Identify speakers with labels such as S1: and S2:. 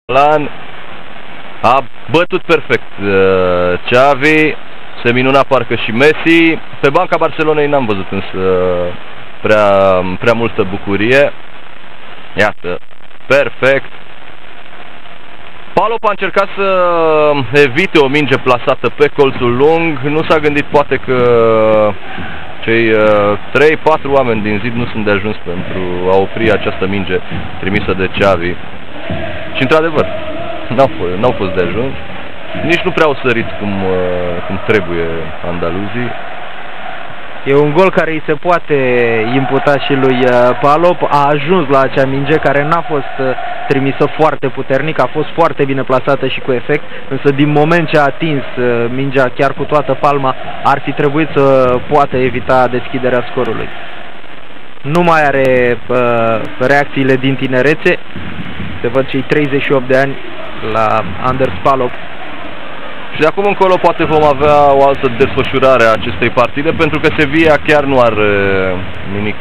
S1: Catalan a bătut perfect Xavi, se minuna parcă și Messi. Pe banca Barcelonei n-am văzut însă prea multă bucurie. Iată, perfect. Palop a încercat să evite o minge plasată pe colțul lung. Nu s-a gândit poate că cei 3-4 oameni din zid nu sunt de ajuns pentru a opri această minge trimisă de Xavi. Și într-adevăr, n-au fost de ajuns. Nici nu prea au sărit cum trebuie andaluzii.
S2: E un gol care îi se poate imputa și lui Palop. A ajuns la acea minge care n-a fost trimisă foarte puternic, a fost foarte bine plasată și cu efect, însă din moment ce a atins mingea chiar cu toată palma, ar fi trebuit să poată evita deschiderea scorului. Nu mai are reacțiile din tinerețe. Se văd cei 38 de ani la Anders Palop.
S1: Și de acum încolo poate vom avea o altă desfășurare a acestei partide, pentru că Sevilla chiar nu are nimic